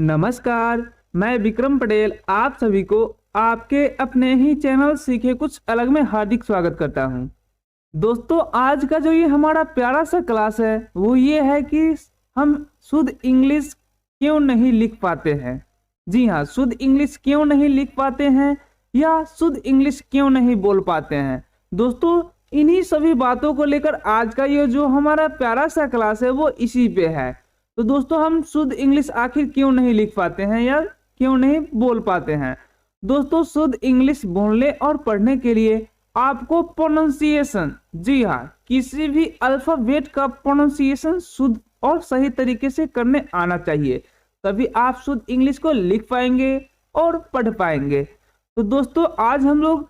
नमस्कार। मैं विक्रम पटेल आप सभी को आपके अपने ही चैनल सीखे कुछ अलग में हार्दिक स्वागत करता हूं। दोस्तों, आज का जो ये हमारा प्यारा सा क्लास है वो ये है कि हम शुद्ध इंग्लिश क्यों नहीं लिख पाते हैं। जी हाँ, शुद्ध इंग्लिश क्यों नहीं लिख पाते हैं या शुद्ध इंग्लिश क्यों नहीं बोल पाते हैं। दोस्तों, इन्हीं सभी बातों को लेकर आज का ये जो हमारा प्यारा सा क्लास है वो इसी पे है। तो दोस्तों, हम शुद्ध इंग्लिश आखिर क्यों नहीं लिख पाते हैं या क्यों नहीं बोल पाते हैं। दोस्तों, शुद्ध इंग्लिश बोलने और पढ़ने के लिए आपको प्रोनाउंसिएशन, जी हाँ, किसी भी अल्फाबेट का प्रोनाउंसिएशन शुद्ध और सही तरीके से करने आना चाहिए, तभी आप शुद्ध इंग्लिश को लिख पाएंगे और पढ़ पाएंगे। तो दोस्तों, आज हम लोग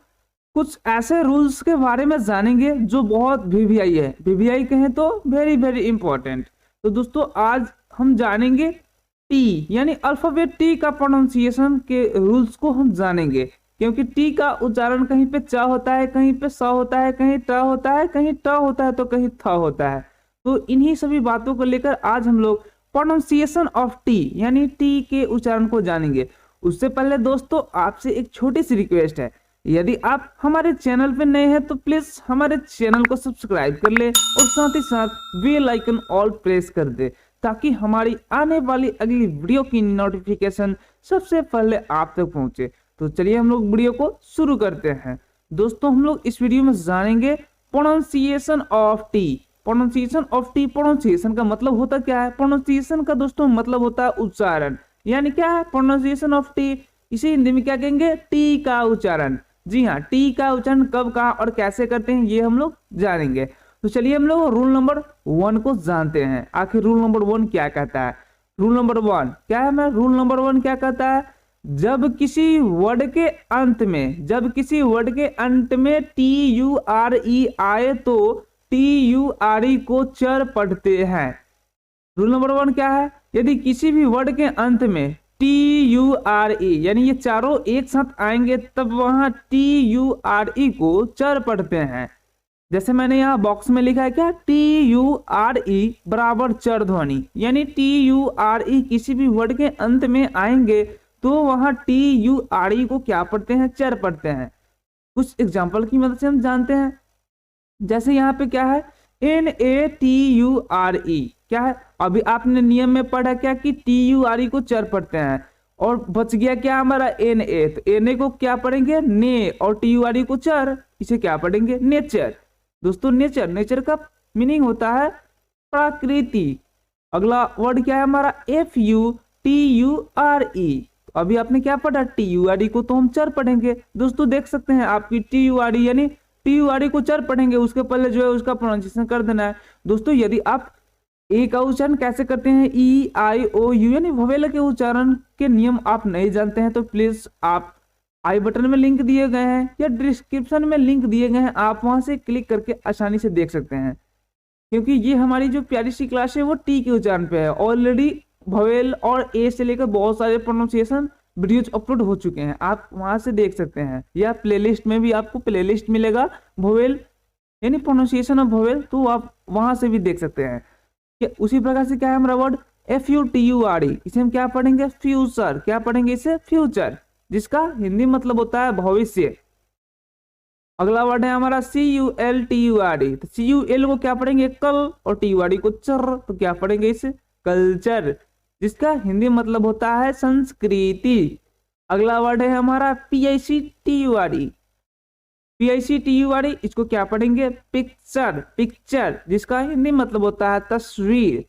कुछ ऐसे रूल्स के बारे में जानेंगे जो बहुत वीवीआई है। वीवीआई कहें तो वेरी वेरी इंपॉर्टेंट। तो दोस्तों, आज हम जानेंगे टी यानी अल्फाबेट टी का प्रोनाउंसिएशन के रूल्स को हम जानेंगे, क्योंकि टी का उच्चारण कहीं पे च होता है, कहीं पे स होता है, कहीं ट होता है, कहीं ट होता है तो कहीं थ होता है। तो इन्हीं सभी बातों को लेकर आज हम लोग प्रोनाउंसिएशन ऑफ टी यानी टी के उच्चारण को जानेंगे। उससे पहले दोस्तों, आपसे एक छोटी सी रिक्वेस्ट है, यदि आप हमारे चैनल पे नए हैं तो प्लीज हमारे चैनल को सब्सक्राइब कर ले और साथ ही साथ बेल आइकन ऑल प्रेस कर दे, ताकि हमारी आने वाली अगली वीडियो की नोटिफिकेशन सबसे पहले आप तक पहुंचे। तो चलिए हम लोग वीडियो को शुरू करते हैं। दोस्तों, हम लोग इस वीडियो में जानेंगे pronunciation of T. Pronunciation of T, pronunciation का मतलब होता क्या है। प्रोनाउंसिएशन का दोस्तों मतलब होता है उच्चारण, यानी क्या है प्रोनाउंसिएशन ऑफ टी। इसे हिंदी में क्या कहेंगे, टी का उच्चारण। जी हाँ, टी का उच्चारण कब कहाँ और कैसे करते हैं ये हम लोग जानेंगे। तो चलिए हम लोग रूल नंबर 1 को जानते हैं। आखिर रूल नंबर 1 क्या कहता है। रूल नंबर 1 क्या है, मैं रूल नंबर 1 क्या कहता है, जब किसी वर्ड के अंत में टी यू आर ई आए तो टी यू आर ई को चर पढ़ते हैं। रूल नंबर 1 क्या है, यदि किसी भी वर्ड के अंत में टी यू आर ई यानी ये चारों एक साथ आएंगे तब वहां टी यू आर ई को चर पढ़ते हैं। जैसे मैंने यहाँ बॉक्स में लिखा है क्या, टी यू आर ई बराबर चर ध्वनि, यानी टी यू आर ई किसी भी वर्ड के अंत में आएंगे तो वहां टी यू आर ई को क्या पढ़ते हैं, चर पढ़ते हैं। कुछ एग्जाम्पल की मदद से हम जानते हैं। जैसे यहाँ पे क्या है, NATURE क्या है, अभी आपने नियम में पढ़ा क्या कि TURE को चर पढ़ते हैं और बच गया क्या हमारा NA, तो NA को क्या पढ़ेंगे, ने, और TURE को चर, इसे क्या पढ़ेंगे, नेचर। दोस्तों, नेचर का मीनिंग होता है प्रकृति। अगला वर्ड क्या है हमारा, FUTURE। अभी आपने क्या पढ़ा, TURE को तो हम चर पढ़ेंगे। दोस्तों देख सकते हैं आपकी TURE यानी TURE को चर पढ़ेंगे, उसके पहले जो है उसका प्रोनाउंसिएशन कर देना है। दोस्तों, यदि आप ए का उच्चारण कैसे करते हैं, EIOU यानी वोवेल के उच्चारण के नियम आप नहीं जानते हैं तो प्लीज आप आई बटन में लिंक दिए गए हैं या डिस्क्रिप्शन में लिंक दिए गए हैं, आप वहां से क्लिक करके आसानी से देख सकते हैं। क्योंकि ये हमारी जो प्यारी सी क्लास है वो टी के उच्चारण पे है। ऑलरेडी वोवेल और ए से लेकर बहुत सारे प्रोनाउंसिएशन वीडियोज अपलोड हो चुके हैं, आप वहां से देख सकते हैं, या प्लेलिस्ट में भी आपको प्लेलिस्ट मिलेगा वोवेल यानी प्रोनाउंसिएशन ऑफ वोवेल, तो आप वहां से भी देख सकते हैं। उसी प्रकार से क्या है हमारा वर्ड FUTURE, इसे हम क्या पढ़ेंगे, फ्यूचर। क्या पढ़ेंगे इसे, फ्यूचर, जिसका हिंदी मतलब होता है भविष्य। अगला वर्ड है हमारा CULTURE, तो CUL को क्या पढ़ेंगे, कल, और TURE को चर, तो क्या पढ़ेंगे इसे, कल्चर, जिसका हिंदी मतलब होता है संस्कृति। अगला वर्ड है हमारा PICTURE, इसको क्या पढ़ेंगे, पिक्चर, जिसका हिंदी मतलब होता है तस्वीर।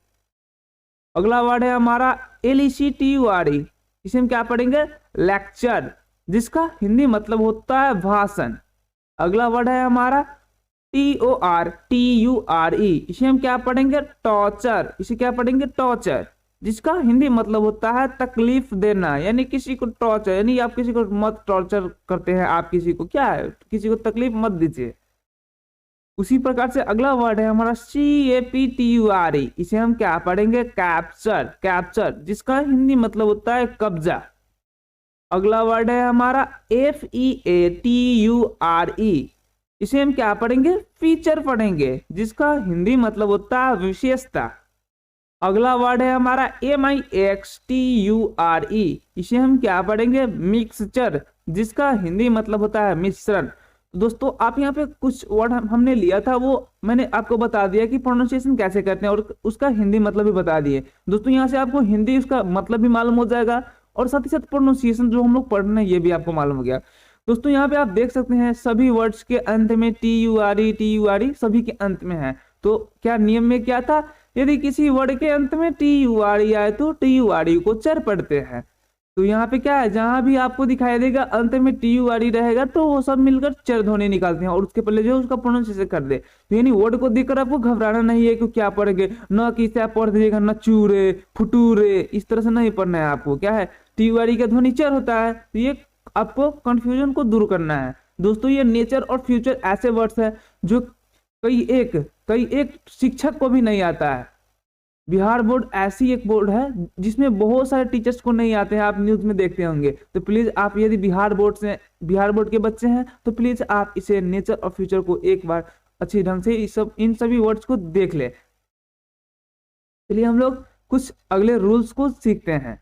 अगला वर्ड है हमारा LECTURE, इसे हम क्या पढ़ेंगे, लेक्चर, जिसका हिंदी मतलब होता है भाषण। अगला वर्ड है हमारा TORTURE, इसे हम क्या पढ़ेंगे, टॉर्चर, इसे क्या पढ़ेंगे, टॉर्चर, जिसका हिंदी मतलब होता है तकलीफ देना, यानी किसी को टॉर्चर, यानी आप किसी को मत टॉर्चर करते हैं, आप किसी को क्या है, किसी को तकलीफ मत दीजिए। उसी प्रकार से अगला वर्ड है हमारा CAPTURE, इसे हम क्या पढ़ेंगे, कैप्चर, जिसका हिंदी मतलब होता है कब्जा। अगला वर्ड है हमारा FEATURE, इसे हम क्या पढ़ेंगे, फीचर पढ़ेंगे, जिसका हिंदी मतलब होता है विशेषता। अगला वर्ड है हमारा MIXTURE। इसे हम क्या पढ़ेंगे? मिक्सचर, जिसका हिंदी मतलब होता है मिश्रण। दोस्तों आप यहाँ पे कुछ वर्ड हमने लिया था, वो मैंने आपको बता दिया कि प्रोनाउंसिएशन कैसे करते हैं और उसका हिंदी मतलब भी बता दिए। दोस्तों यहाँ से आपको हिंदी उसका मतलब भी मालूम हो जाएगा और साथ ही साथ प्रोनाउंसिएशन जो हम लोग पढ़ रहे हैं ये भी आपको मालूम हो गया। दोस्तों यहाँ पे आप देख सकते हैं सभी वर्ड्स के अंत में TURE सभी के अंत में है। तो क्या नियम में क्या था? यदि किसी वर्ड के अंत में TURE आए तो TURE को चर पढ़ते हैं। तो यहाँ पे क्या है, जहां भी आपको दिखाई देगा अंत में TURE रहेगा तो वो सब मिलकर चर ध्वनि निकालते हैं और उसके पहले जो उसका प्रोनाउंसिएशन कर दे। तो यानी वर्ड को देखकर आपको घबराना नहीं है कि क्या पढ़ेंगे, न कि इसे आप पढ़ दीजिएगा न चूरे फुटूरे, इस तरह से नहीं पढ़ना है आपको। क्या है, TURE का ध्वनि चर होता है, तो ये आपको कंफ्यूजन को दूर करना है। दोस्तों ये नेचर और फ्यूचर ऐसे वर्ड्स है जो कई एक शिक्षक को भी नहीं आता है। बिहार बोर्ड ऐसी एक बोर्ड है जिसमें बहुत सारे टीचर्स को नहीं आते हैं, आप न्यूज में देखते होंगे। तो प्लीज आप यदि बिहार बोर्ड के बच्चे हैं तो प्लीज आप इसे नेचर और फ्यूचर को एक बार अच्छी ढंग से इन सभी वर्ड्स को देख ले। चलिए हम लोग कुछ अगले रूल्स को सीखते हैं।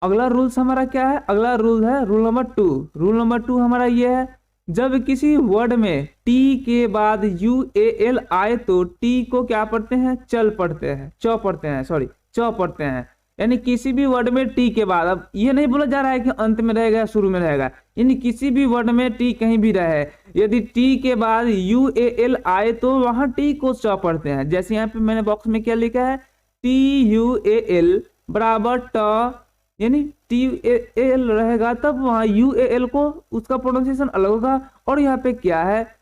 अगला रूल्स हमारा क्या है? अगला रूल है रूल नंबर 2। रूल नंबर 2 हमारा ये है, जब किसी वर्ड में टी के बाद UAL आए तो टी को क्या पढ़ते हैं? चल पढ़ते हैं, चौ पढ़ते हैं, सॉरी चौ पढ़ते हैं। यानी किसी भी वर्ड में टी के बाद, अब ये नहीं बोला जा रहा है कि अंत में रहेगा या शुरू में रहेगा, यानी किसी भी वर्ड में टी कहीं भी रहे, यदि टी के बाद UAL आए तो वहां टी को चौ पढ़ते हैं। जैसे यहाँ पे मैंने बॉक्स में क्या लिखा है, TUAL बराबर ट, यानी TUAL रहेगा तब वहां UAL को उसका प्रोनाउंसिएशन अलग होगा। और यहाँ पे क्या है,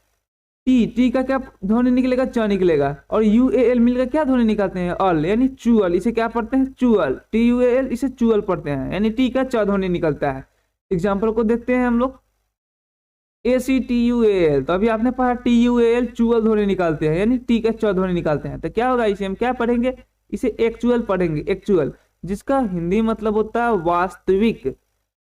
टी का क्या ध्वनि निकलेगा? च निकलेगा। और UAL मिलकर क्या ध्वनि निकालते हैं? अल, यानी चुअल। इसे क्या पढ़ते हैं? चुअल। TUAL इसे चुअल पढ़ते हैं, यानी टी का च ध्वनि निकलता है। एग्जाम्पल को देखते हैं हम लोग, ACTUAL, तो अभी आपने पढ़ा TUAL चुअल ध्वनि निकालते हैं, यानी टी का च ध्वनि निकालते हैं। तो क्या होगा, इसे हम क्या पढ़ेंगे? इसे एक्चुअल पढ़ेंगे, एक्चुअल, जिसका हिंदी मतलब होता है वास्तविक।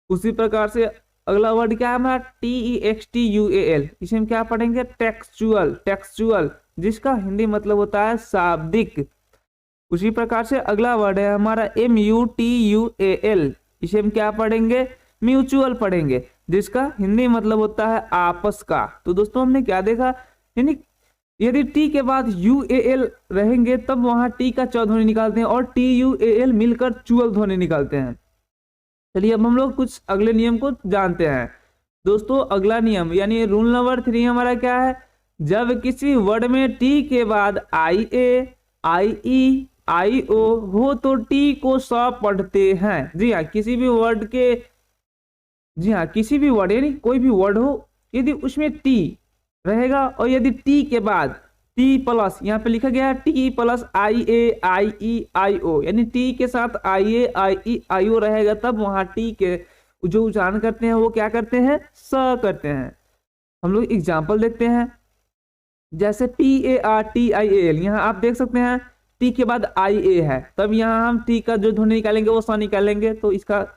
उसी प्रकार से अगला वर्ड क्या है हमारा? TEXTUAL, इसे हम क्या पढ़ेंगे? टेक्सचुअल, टेक्सचुअल, जिसका हिंदी मतलब होता है शाब्दिक। उसी प्रकार से अगला वर्ड है हमारा MUTUAL, इसे हम क्या पढ़ेंगे? म्यूचुअल पढ़ेंगे, जिसका हिंदी मतलब होता है आपस का। तो दोस्तों हमने क्या देखा, यानी यदि टी के बाद UAL रहेंगे तब वहां टी का च ध्वनि निकालते हैं और TUAL मिलकर चुअल ध्वनि निकालते हैं। चलिए अब हम लोग कुछ अगले नियम को जानते हैं। दोस्तों अगला नियम यानी रूल नंबर 3 हमारा क्या है, जब किसी वर्ड में टी के बाद IA, IE, IO हो तो टी को स पढ़ते हैं। जी हाँ, किसी भी वर्ड के, जी हाँ किसी भी वर्ड यानी कोई भी वर्ड हो, यदि उसमें टी रहेगा और यदि टी के बाद टी प्लस, यहाँ पे लिखा गया है T plus IA, IE, IO, यानी टी के साथ IA, IE, IO रहेगा तब वहां टी के जो उच्चारण करते हैं वो क्या करते हैं? स करते हैं। हम लोग एग्जाम्पल देखते हैं, जैसे PARTIAL, यहाँ आप देख सकते हैं टी के बाद IA है, तब यहाँ हम टी का जो ध्वनि निकालेंगे वो स निकालेंगे, तो इसका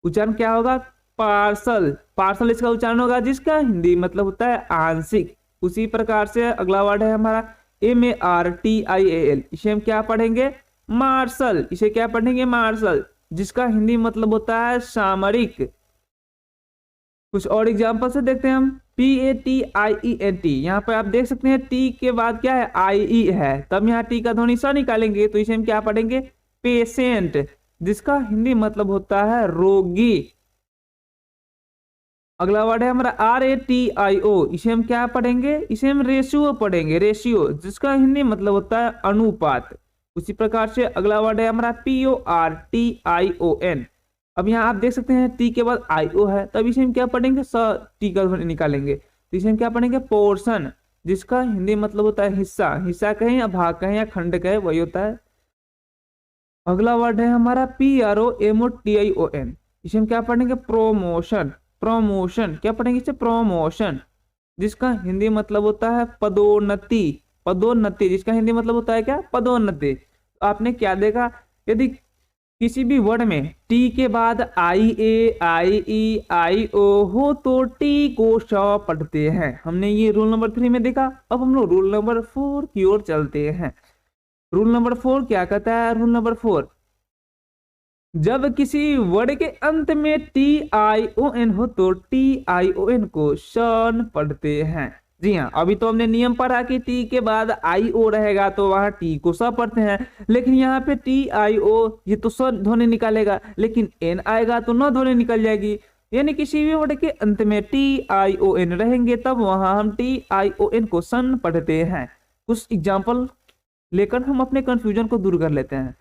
उच्चारण क्या होगा? पार्सल। पार्सल इसका उच्चारण होगा, जिसका हिंदी मतलब होता है आंशिक। उसी प्रकार से अगला वर्ड है हमारा MARTIAL, इसे हम क्या पढ़ेंगे? मार्शल। इसे क्या पढ़ेंगे? मार्शल, जिसका हिंदी मतलब होता है सामरिक। कुछ और एग्जाम्पल से देखते हैं हम, PATIENT, यहाँ पे आप देख सकते हैं टी के बाद क्या है? IE है, तब यहाँ टी का ध्वनि स निकालेंगे, तो इसे हम क्या पढ़ेंगे? पेशेंट, जिसका हिंदी मतलब होता है रोगी। अगला वर्ड है हमारा RATIO, इसे हम क्या पढ़ेंगे? इसे हम रेशियो पढ़ेंगे, रेशियो, जिसका हिंदी मतलब होता है अनुपात। उसी प्रकार से अगला वर्ड है हमारा PORTION, अब यहाँ आप देख सकते हैं टी के बाद IO है, तब इसे हम क्या पढ़ेंगे? स टी का निकालेंगे, तो इसे हम क्या पढ़ेंगे? पोर्शन, जिसका हिंदी मतलब होता है हिस्सा। हिस्सा कहें या भाग कहें या खंड कहें, वही होता है। अगला वर्ड है हमारा PROMOTION, इसे हम क्या पढ़ेंगे? प्रोमोशन। प्रमोशन, क्या पढ़ेंगे इसे? प्रमोशन, जिसका हिंदी मतलब होता है पदोन्नति। पदोन्नति, जिसका हिंदी मतलब होता है क्या? पदोन्नति। तो आपने क्या देखा, यदि किसी भी वर्ड में टी के बाद IA, IE, IO हो तो टी को श पढ़ते हैं। हमने ये रूल नंबर 3 में देखा। अब हम लोग रूल नंबर 4 की ओर चलते हैं। रूल नंबर 4 क्या कहता है? रूल नंबर 4, जब किसी वर्ड के अंत में TION हो तो TION को शन पढ़ते हैं। जी हाँ, अभी तो हमने नियम पढ़ा कि टी के बाद IO रहेगा तो वहां टी को स पढ़ते हैं, लेकिन यहाँ पे TIO ये तो स ध्वनि निकालेगा, लेकिन N आएगा तो न ध्वनि निकल जाएगी। यानी किसी भी वर्ड के अंत में TION रहेंगे तब वहां हम TION को सन पढ़ते हैं। कुछ एग्जाम्पल लेकर हम अपने कंफ्यूजन को दूर कर लेते हैं।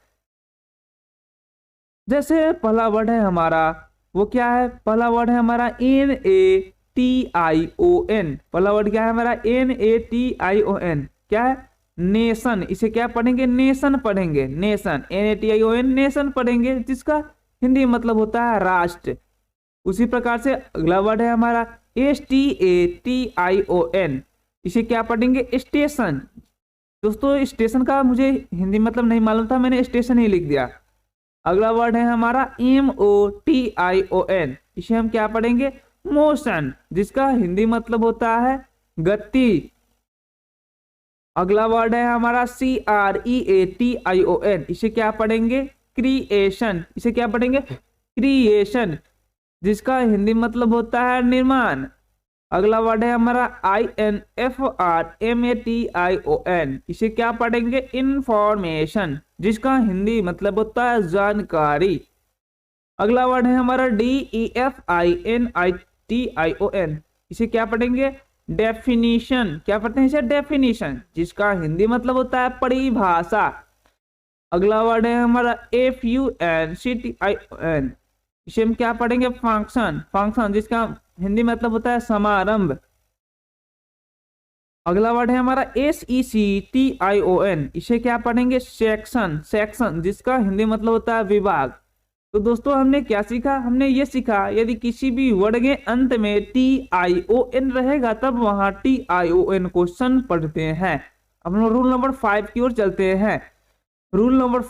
जैसे पहला वर्ड है हमारा, वो क्या है? पहला वर्ड है हमारा NATION। पहला वर्ड क्या है हमारा? NATION। क्या है? नेशन। इसे क्या पढ़ेंगे? नेशन पढ़ेंगे। नेशन, NATION, नेशन पढ़ेंगे, जिसका हिंदी मतलब होता है राष्ट्र। उसी प्रकार से अगला वर्ड है हमारा STATION। इसे क्या पढ़ेंगे? स्टेशन। दोस्तों स्टेशन का मुझे हिंदी मतलब नहीं मालूम था, मैंने स्टेशन ही लिख दिया। अगला वर्ड है हमारा MOTION। इसे हम क्या पढ़ेंगे? मोशन, जिसका हिंदी मतलब होता है गति। अगला वर्ड है हमारा CREATION। इसे क्या पढ़ेंगे? क्रिएशन। इसे क्या पढ़ेंगे? क्रिएशन, जिसका हिंदी मतलब होता है निर्माण। अगला वर्ड है हमारा INFORMATION। इसे क्या पढ़ेंगे? इंफॉर्मेशन, जिसका हिंदी मतलब होता है जानकारी। अगला वर्ड है हमारा DEFINITION। इसे क्या पढ़ेंगे? डेफिनीशन। क्या पढ़ते हैं इसे? डेफिनीशन, जिसका हिंदी मतलब होता है परिभाषा। अगला वर्ड है हमारा FUNCTION। इसे हम क्या पढ़ेंगे? फंक्शन। फंक्शन, जिसका हिंदी मतलब होता है समारंभ। अगला वर्ड है हमारा SECTION। इसे क्या पढ़ेंगे? सेक्शन। सेक्शन, जिसका हिंदी मतलब होता है विभाग। तो दोस्तों हमने क्या सीखा? हमने ये सीखा यदि किसी भी वर्ड के अंत में TION रहेगा तब वहां TION को शन पढ़ते हैं। अब हम रूल नंबर 5 की ओर चलते हैं। रूल नंबर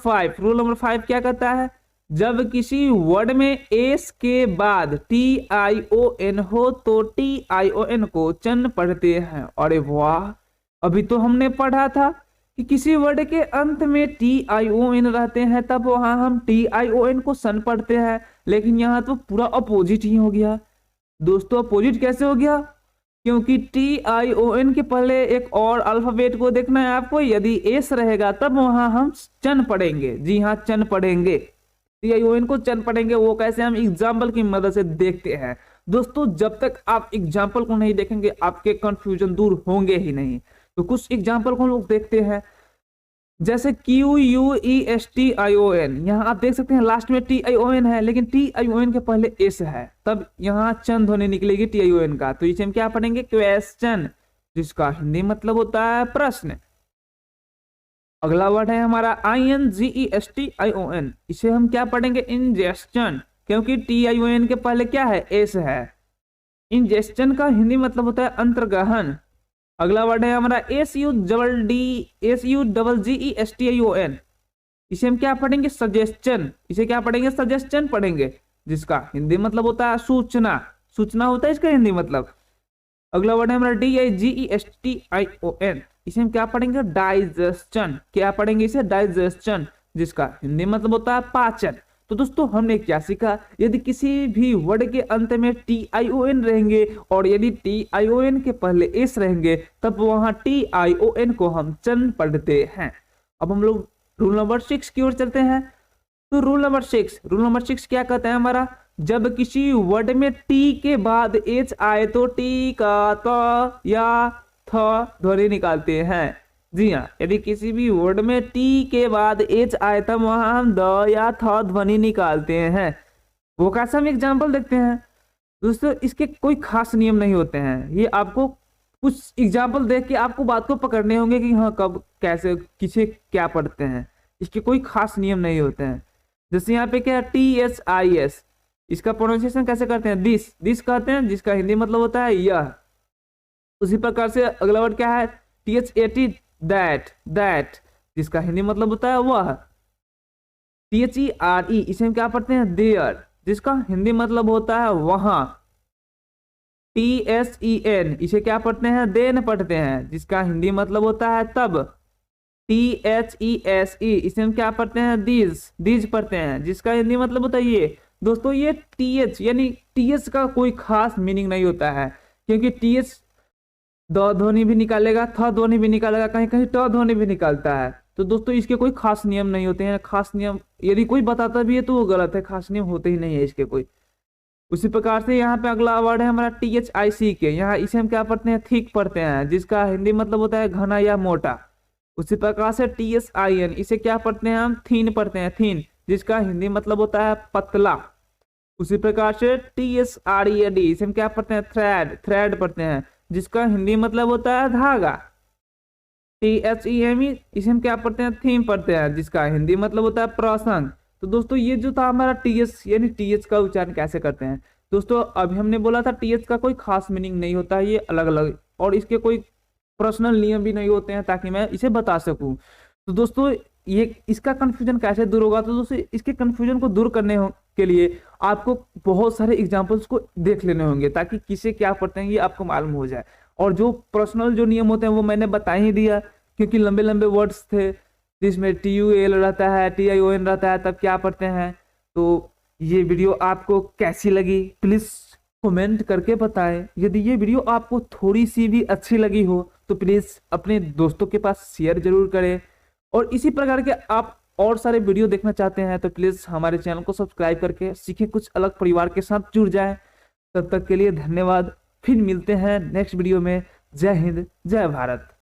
5 क्या कहता है? जब किसी वर्ड में एस के बाद TION हो तो TION को चन पढ़ते हैं। अरे वाह, अभी तो हमने पढ़ा था कि किसी वर्ड के अंत में TION रहते हैं तब वहां हम TION को सन पढ़ते हैं, लेकिन यहाँ तो पूरा अपोजिट ही हो गया। दोस्तों अपोजिट कैसे हो गया? क्योंकि TION के पहले एक और अल्फाबेट को देखना है आपको। यदि एस रहेगा तब वहां हम चन पढ़ेंगे। जी हाँ, चन पढ़ेंगे। TION को चन पढ़ेंगे। वो कैसे? हम एग्जाम्पल की मदद से देखते हैं। दोस्तों जब तक आप एग्जाम्पल को नहीं देखेंगे आपके कंफ्यूजन दूर होंगे ही नहीं। तो कुछ एग्जाम्पल को हम लोग देखते हैं। जैसे QUESTION। यहाँ आप देख सकते हैं लास्ट में TION है, लेकिन TION के पहले एस है, तब यहाँ चन ध्वनि निकलेगी TION का। तो इसे हम क्या पढ़ेंगे? क्वेश्चन, जिसका हिंदी मतलब होता है प्रश्न। अगला वर्ड है हमारा INGESTION। इसे हम क्या पढ़ेंगे? इंजेस्शन, क्योंकि TION के पहले क्या है? एस है। इंजेस्शन का हिंदी मतलब होता है अंतर्ग्रहण। अगला वर्ड है हमारा SUGGESTION। इसे हम क्या पढ़ेंगे? सजेशन। इसे क्या पढ़ेंगे? सजेशन पढ़ेंगे, जिसका हिंदी मतलब होता है सूचना। सूचना होता है इसका हिंदी मतलब। अगला वर्ड है हमारा DIGESTION। इसे हम क्या पढ़ेंगे? डाइजेशन। क्या पढ़ेंगे इसे? डाइजेशन, जिसका हिंदी मतलब होता है पाचन। तो दोस्तों हमने क्या सीखा? यदि किसी भी वर्ड के अंत में TION रहेंगे और यदि TION के पहले एस रहेंगे तब वहां TION को हम चन पढ़ते हैं। अब हम लोग रूल नंबर 6 की ओर चलते हैं। तो रूल नंबर 6 क्या कहता है हमारा? जब किसी वर्ड में टी के बाद एच आए तो टी का त या थ ध्वनि निकालते हैं। जी हाँ, यदि किसी भी वर्ड में टी के बाद एच आए तब वहां हम द या थ ध्वनि निकालते हैं। वो कैसा हम एग्जाम्पल देखते हैं। दोस्तों इसके कोई खास नियम नहीं होते हैं। ये आपको कुछ एग्जाम्पल देख के आपको बात को पकड़ने होंगे कि हाँ कब कैसे किसे क्या पढ़ते हैं। इसके कोई खास नियम नहीं होते हैं। जैसे यहाँ पे क्या है? THIS। इसका प्रोनाउंसिएशन कैसे करते हैं? दिस कहते हैं, जिसका हिंदी मतलब होता है यह। उसी प्रकार से अगला वर्ड क्या है? THAT, दैट, जिसका हिंदी मतलब होता है वह। THERE, इसे हम क्या पढ़ते हैं? देयर, जिसका हिंदी मतलब होता है वहां। TSEN, इसे क्या पढ़ते हैं? देन पढ़ते हैं, जिसका हिंदी मतलब होता है तब। THESE, इसे हम क्या पढ़ते हैं? दीज पढ़ते हैं, जिसका हिंदी मतलब होता है ये। दोस्तों ये TH यानी TH का कोई खास मीनिंग नहीं होता है, क्योंकि TH द ध्वनि भी निकालेगा, थ ध्वनि भी निकालेगा, कहीं कहीं ट ध्वनि भी निकालता है। तो दोस्तों इसके कोई खास नियम नहीं होते हैं। खास नियम यदि कोई बताता भी है तो वो गलत है, खास नियम होते ही नहीं है इसके कोई। उसी प्रकार से यहाँ पे अगला वर्ड है हमारा THIC के, यहाँ इसे हम क्या पढ़ते हैं? थिक पढ़ते हैं, जिसका हिंदी मतलब होता है घना या मोटा। उसी प्रकार से TSIN, इसे क्या पढ़ते हैं? हम थीन पढ़ते हैं, थीन, जिसका हिंदी मतलब होता है पतला। उसी प्रकार से THREAD, इसे हम क्या पढ़ते हैं? थ्रेड पढ़ते हैं, जिसका हिंदी मतलब होता है धागा। THEME, इसे हम क्या पढ़ते हैं? थीम पढ़ते हैं, जिसका हिंदी मतलब होता है प्रसंग। तो दोस्तों ये जो था हमारा TH यानी TH का उच्चारण कैसे करते हैं। दोस्तों अभी हमने बोला था TH का कोई खास मीनिंग नहीं होता है, ये अलग अलग, और इसके कोई पर्सनल नियम भी नहीं होते हैं ताकि मैं इसे बता सकूं। तो दोस्तों ये इसका कंफ्यूजन कैसे दूर होगा? तो दोस्तों इसके कंफ्यूजन को दूर करने के लिए आपको बहुत सारे एग्जांपल्स को देख लेने होंगे, ताकि किसे क्या पढ़ते हैं ये आपको मालूम हो जाए। और जो पर्सनल जो नियम होते हैं वो मैंने बता ही दिया, क्योंकि लंबे लंबे वर्ड्स थे जिसमें TUL रहता है, TION रहता है, तब क्या पढ़ते हैं। तो ये वीडियो आपको कैसी लगी प्लीज कमेंट करके बताएं। यदि ये वीडियो आपको थोड़ी सी भी अच्छी लगी हो तो प्लीज अपने दोस्तों के पास शेयर जरूर करें। और इसी प्रकार के आप और सारे वीडियो देखना चाहते हैं तो प्लीज हमारे चैनल को सब्सक्राइब करके सीखे कुछ अलग परिवार के साथ जुड़ जाएं। तब तक के लिए धन्यवाद, फिर मिलते हैं नेक्स्ट वीडियो में। जय हिंद, जय भारत।